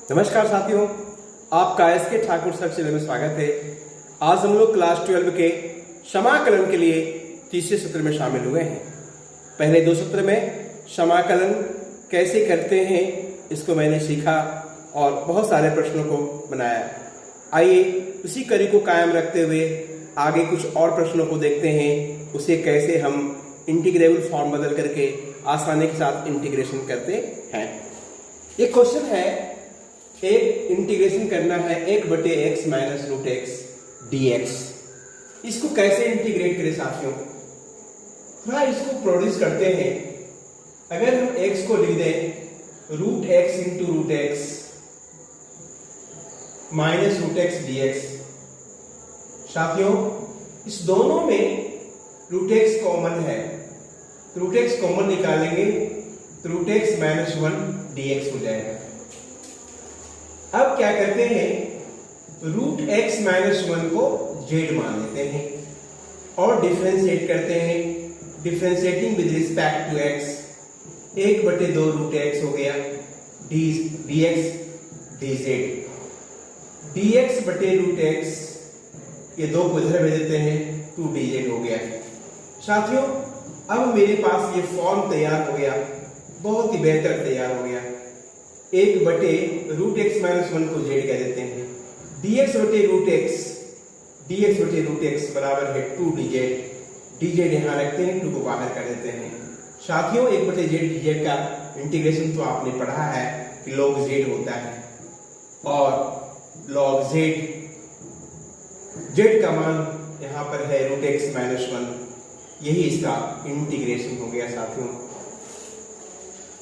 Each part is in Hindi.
नमस्कार साथियों, आपका एस.के. ठाकुर सर चैनल में स्वागत है। आज हम लोग क्लास 12 के समाकलन के लिए तीसरे सत्र में शामिल हुए हैं। पहले दो सत्र में समाकलन कैसे करते हैं इसको मैंने सीखा और बहुत सारे प्रश्नों को बनाया। आइए उसी कड़ी को कायम रखते हुए आगे कुछ और प्रश्नों को देखते हैं, उसे कैसे हम इंटीग्रेबल फॉर्म बदल करके आसानी के साथ इंटीग्रेशन करते हैं। एक क्वेश्चन है, एक इंटीग्रेशन करना है 1/x minus root x dx। इसको कैसे इंटीग्रेट करें साथियों? थोड़ा इसको प्रोड्यूस करते हैं। अगर हम x को लिख दें root x into root x minus root x dx। साथियों इस दोनों में रूट एक्स कॉमन है, रूट एक्स कॉमन निकालेंगे तो रूट एक्स माइनस 1 dx हो जाएगा। अब क्या करते हैं, रूट एक्स माइनस 1 को z मान लेते हैं और डिफरेंशिएट करते हैं। Differentiating with respect to x 1/2 root x हो गया dx dz। dx बटे रूट एक्स ये दो को इधर भेज देते हैं 2dz हो गया। साथियों अब मेरे पास ये फॉर्म तैयार हो गया, बहुत ही बेहतर तैयार हो गया। 1/रूट एक्स माइनस 1 को z कह देते हैं। dx बटे रूट एक्स बराबर है 2dz। dz यहाँ रखते हैं, 2 को बाहर कर देते हैं। साथियों 1/z dz का इंटीग्रेशन तो आपने पढ़ा है कि log z होता है और log z का मान यहाँ पर है रूट एक्स माइनस 1, यही इसका इंटीग्रेशन हो गया। साथियों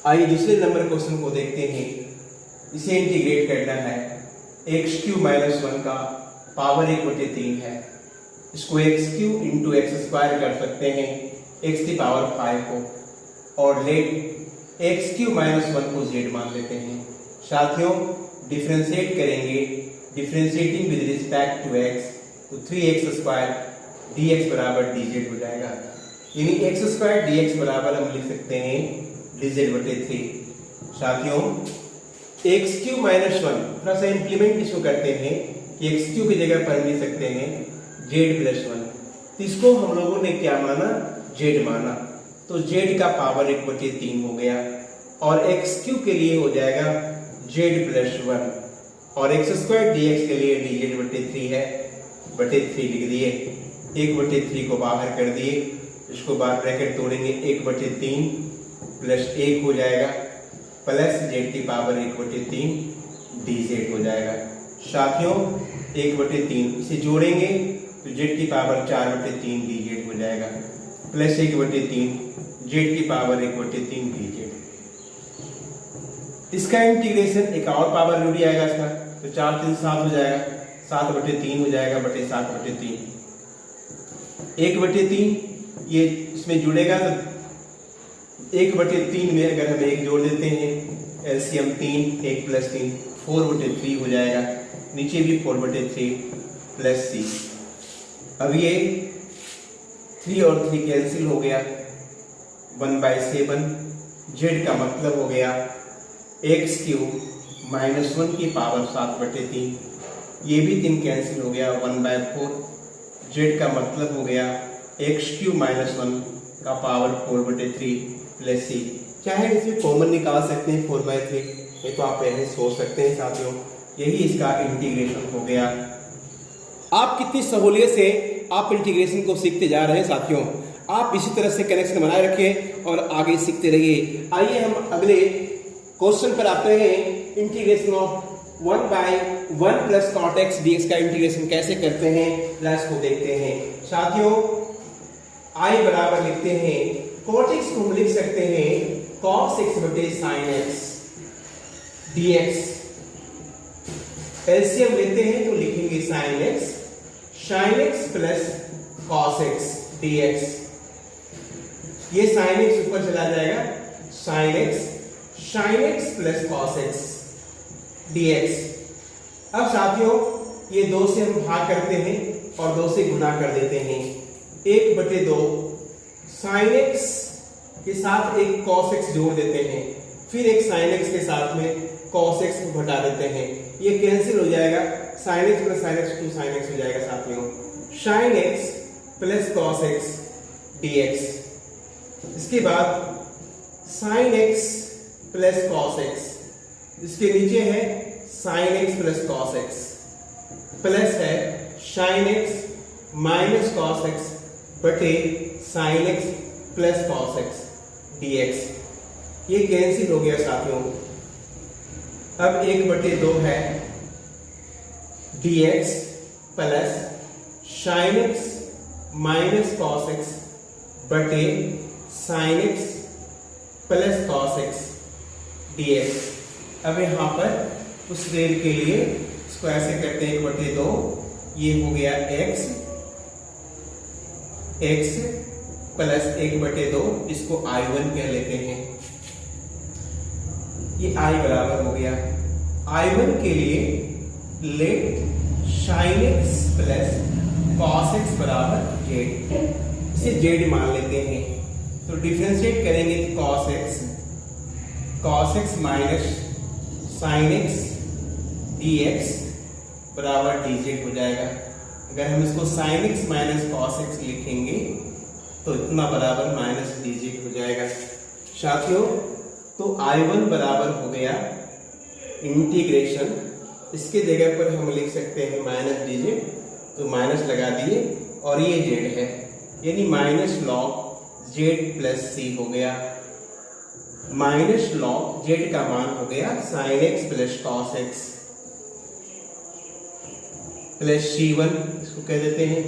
आइए दूसरे नंबर क्वेश्चन को देखते हैं। इसे इंटीग्रेट करना है, x³ माइनस 1 का पावर 1/3 है। इसको x³ इंटू x² कर सकते हैं x की पावर 5 को, और लेट x³ माइनस 1 को z मान लेते हैं। साथियों डिफरेंशिएट करेंगे, differentiating with respect to x तो 3x² dx बराबर dz हो जाएगा। यानी x² dx बराबर हम लिख सकते हैं dz/3। साथियों x³ माइनस 1 थोड़ा सा इंप्लीमेंट इसको करते हैं कि x³ की जगह पर लिख सकते हैं z+1। तो इसको हम लोगों ने क्या माना, z माना, तो z का पावर 1/3 हो गया और x³ के लिए हो जाएगा z+1 और x² dx के लिए dz/3 है, बटे 3 लिख दिए। 1/3 को बाहर कर दिए, इसको बाहर ब्रैकेट तोड़ेंगे 1/3 प्लस 1 हो जाएगा प्लस z की पावर 1/3 dz हो जाएगा। साथियों 1/3 इसे जोड़ेंगे तो z की पावर 4/3 dz हो जाएगा प्लस 1/3 z की पावर 1/3 dz। इसका इंटीग्रेशन एक और पावर जुड़ जाएगा इसका, तो 4 3 7 हो जाएगा, 7/3 हो जाएगा बटे 7/3। 1/3 ये इसमें जुड़ेगा तो 1/3 में अगर हम 1 जोड़ देते हैं एलसीएम 3, 1 + 3 4/3 हो जाएगा, नीचे भी 4/3 प्लस c। अब ये 3 और 3 कैंसिल हो गया, 1/7 z का मतलब हो गया x³ माइनस 1 की पावर 7/3। ये भी 3 कैंसिल हो गया, 1/4 z का मतलब हो गया x³ माइनस 1 का पावर 4/3 प्लस c। चाहे इसमें कॉमन निकाल सकते हैं 4/3, ये तो आप पहले सोच सकते हैं। साथियों यही इसका इंटीग्रेशन हो गया। आप कितनी सहूलियत से आप इंटीग्रेशन को सीखते जा रहे हैं। साथियों आप इसी तरह से कनेक्शन बनाए रखें और आगे सीखते रहिए। आइए हम अगले क्वेश्चन पर आते हैं। Integration of 1/1 plus cot x dx का इंटीग्रेशन कैसे करते हैं, इसको देखते हैं। साथियों i बराबर लिखते हैं, cot x को हम लिख सकते हैं cos x बटे sin x dx। एलसीएम लेते हैं तो लिखेंगे sin x plus cos x dx। ये sin x ऊपर चला जाएगा, sin x plus cos x dx। अब साथियों ये 2 से हम भाग करते हैं और 2 से गुना कर देते हैं। 1/2 sin x के साथ एक cos x जोड़ देते हैं, फिर एक sin x के साथ में cos x को घटा देते हैं, ये कैंसिल हो जाएगा, sin x plus sin x 2 sin x हो जाएगा साथियों, sin x plus cos x dx। इसके बाद sin x plus cos x, इसके नीचे है sin x plus cos x, plus है sin x minus cos x बटे sin x plus cos x dx। ये कैंसिल हो गया साथियों। अब 1/2 है dx plus sin x minus cos x बटे sin x plus cos x dx। अब यहाँ पर उस देर के लिए स्क्वायर से करते हैं 1/2, ये हो गया x प्लस 1/2, इसको I1 कह लेते हैं, ये I बराबर हो गया। I1 के लिए let sin x plus cos x बराबर z, इसे z मान लेते हैं, तो डिफरेंशिएट करेंगे cos x minus sin x dx बराबर dz हो जाएगा। अगर हम इसको sin x minus cos x लिखेंगे तो इतना बराबर माइनस dz हो जाएगा साथियों। तो I1 बराबर हो गया इंटीग्रेशन, इसके जगह पर हम लिख सकते हैं माइनस dz, तो माइनस लगा दिए और ये z है, यानी minus log z plus c हो गया, माइनस log z का मान हो गया sin x plus cos x plus c1, इसको कह देते हैं।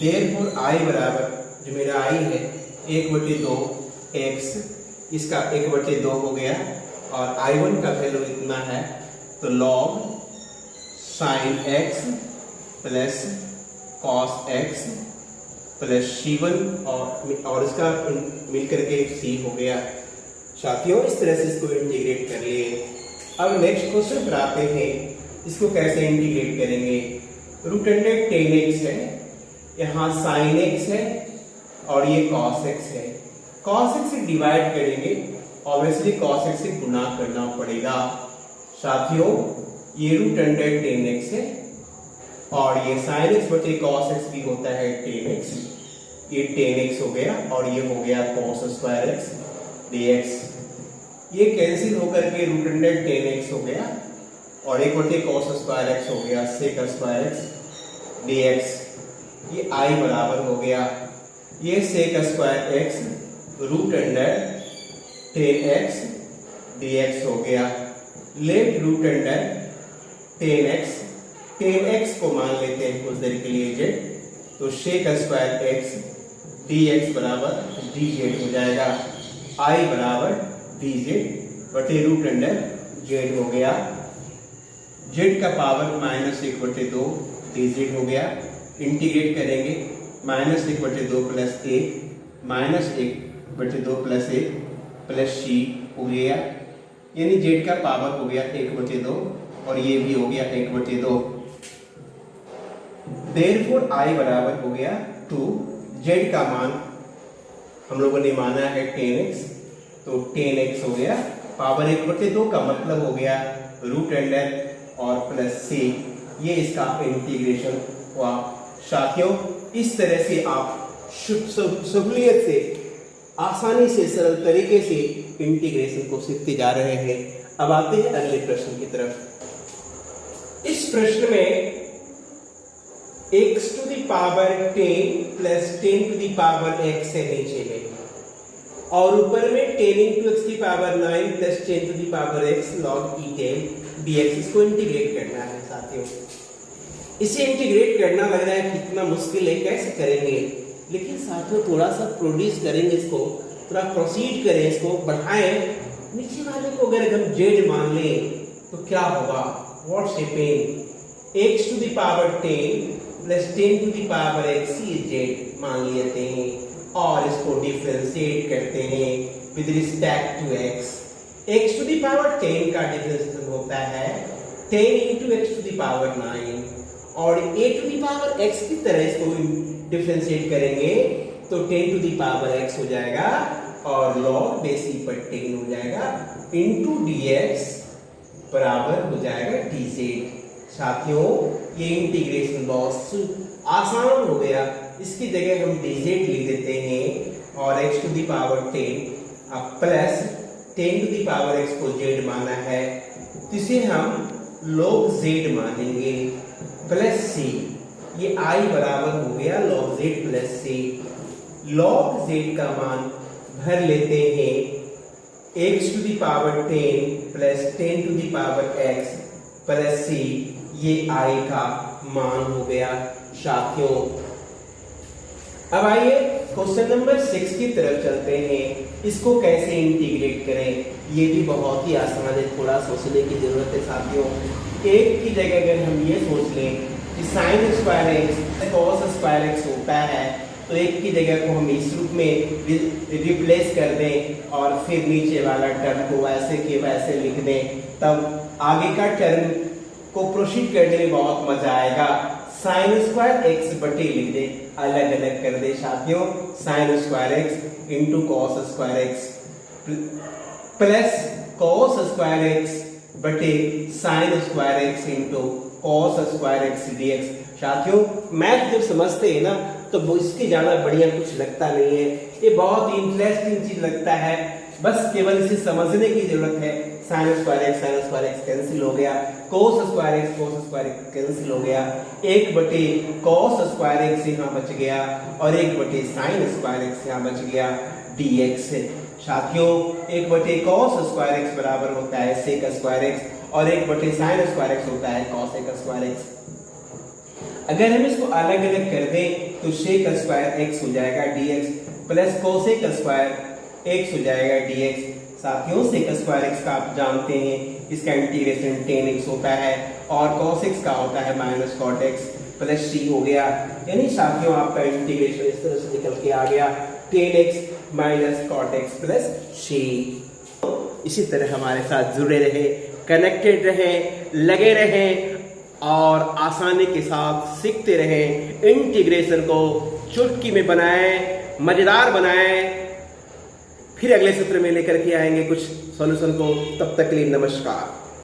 देयरफॉर I बराबर, जो मेरा I है 1/2 x, इसका 1/2 हो गया और I1 का वैल्यू इतना है, तो log sin x plus cos x plus c1 और इसका मिल करके c हो गया साथियों। इस तरह से इसको इंटीग्रेट कर लिए। अब नेक्स्ट क्वेश्चन पर आते हैं, इसको कैसे इंटीग्रेट करेंगे। रूट अंडर tan x है, यहाँ sin x है और ये cos x है, cos x से डिवाइड करेंगे, ऑब्वियसली cos x से गुना करना पड़ेगा साथियों। ये रूट अंडर tan x है और ये sin x बटे cos x भी होता है tan x, ये tan x हो गया और ये हो गया cos स्क्वायर x dx। ये कैंसिल होकर के रूट अंडर tan x हो गया और 1/cos स्क्वायर x हो गया sec स्क्वायर x dx। ये I बराबर हो गया, ये sec square x root under tan x dx हो गया। Let root under tan x को मान लेते हैं कुछ देर के लिए z, तो sec स्क्वायर x dx बराबर dz हो जाएगा। I बराबर dz बटे रूट अंडर z हो गया, z का पावर माइनस 1/2 dz हो गया। इंटीग्रेट करेंगे, minus 1/2 plus 1 minus 1/2 plus 1 plus c हो गया, यानी z का पावर हो गया 1/2 और ये भी हो गया 1/2। देयरफॉर I बराबर हो गया 2, z का मान हम लोगों ने माना है tan x, तो tan x हो गया पावर 1/2 का मतलब हो गया रूट अंडर और प्लस c, ये इसका इंटीग्रेशन हुआ साथियों। इस तरह से आप सहूलियत से, आसानी से, सरल तरीके से इंटीग्रेशन को सीखते जा रहे हैं। अब आते हैं अगले प्रश्न की तरफ। इस प्रश्न में x to the power 10 plus 10 to the power x है नीचे में, और ऊपर में 10 into x की power 9 plus 10 to the power x log e10 dx। इसको इंटीग्रेट करना है साथियों। इसे इंटीग्रेट करना लग रहा है कितना मुश्किल है, कैसे करेंगे, लेकिन साथियों थोड़ा सा प्रोड्यूस करेंगे, इसको थोड़ा प्रोसीड करें, इसको बढ़ाएं। नीचे वाले को अगर हम z मान लें तो क्या होगा, what's happening, x to the power 10 plus 10 to the power x ये z मान लेते हैं और इसको डिफरेंशिएट करते हैं with respect to x। x to the power 10 का डिफरेंशिएशन होता है 10 into x to the power 9 और a to the power x की तरह इसको डिफरेंशिएट करेंगे तो 10 टू द पावर x हो जाएगा और log बेस e पर 10 हो जाएगा into dx बराबर हो जाएगा dz। साथियों ये इंटीग्रेशन बहुत आसान हो गया, इसकी जगह हम dz लिख देते हैं और x टू द पावर 10 अब plus 10 to the power x को z माना है तो इसे हम log z मानेंगे प्लस c। ये i बराबर हो गया log z plus c। log z का मान भर लेते हैं x to the power 10 plus 10 to the power x plus c। ये i का मान हो गया साथियों। अब आइए क्वेश्चन नंबर 6 की तरफ चलते हैं। इसको कैसे इंटीग्रेट करें ये भी बहुत ही आसान है, थोड़ा सोचने की जरूरत है साथियों। एक की जगह अगर हम ये सोच लें कि sign square x cos square x होता है तो एक की जगह को हम इस रूप में रिप्लेस कर दें और फिर नीचे वाला टर्म को वैसे के वैसे लिख दें, तब आगे का टर्म को प्रोसीड करने में बहुत मजा आएगा। साइन स्क्वायर एक्स बटे लिख दे, अलग अलग कर दे साथियों। Sine square x into cos square x plus cos square x बटे sine square x into cos square x dx. साथियों मैथ जब समझते हैं ना तो वो इसके ज्यादा बढ़िया कुछ लगता नहीं है, ये बहुत ही इंटरेस्टिंग चीज लगता है, बस केवल इसे समझने की जरूरत है। साइन स्क्वायर एक्स कैंसिल हो गया, कोस स्क्वायर एक्स कैंसिल हो गया, एक बटे कॉस स्क्वायर एक्स यहाँ बच गया और एक बटे साइन स्क्वायर एक्स यहाँ बच गया dx। साथियों एक बटे कॉस स्क्वायर एक्स बराबर होता है सेक स्क्वायर एक्स और एक बटे साइन स्क्वायर एक्स होता है कॉसेक स्क्वायर एक्स। अगर हम इसको अलग अलग कर दें तो सेक स्क्वायर एक्स हो जाएगा dx plus cosec square x हो जाएगा dx। साथियों सेक स्क्वायर एक्स का आप जानते हैं इसका इंटीग्रेशन tan x होता है और cos x का होता है minus cot x plus c हो गया। यानी साथियों आपका इंटीग्रेशन इस तरह से निकल के आ गया tan x minus cot x plus c। इसी तरह हमारे साथ जुड़े रहे, कनेक्टेड रहे, लगे रहे और आसानी के साथ सीखते रहे। इंटीग्रेशन को चुटकी में बनाएं, मजेदार बनाएं। फिर अगले सत्र में लेकर के आएंगे कुछ सॉल्यूशन को, तब तक के लिए नमस्कार।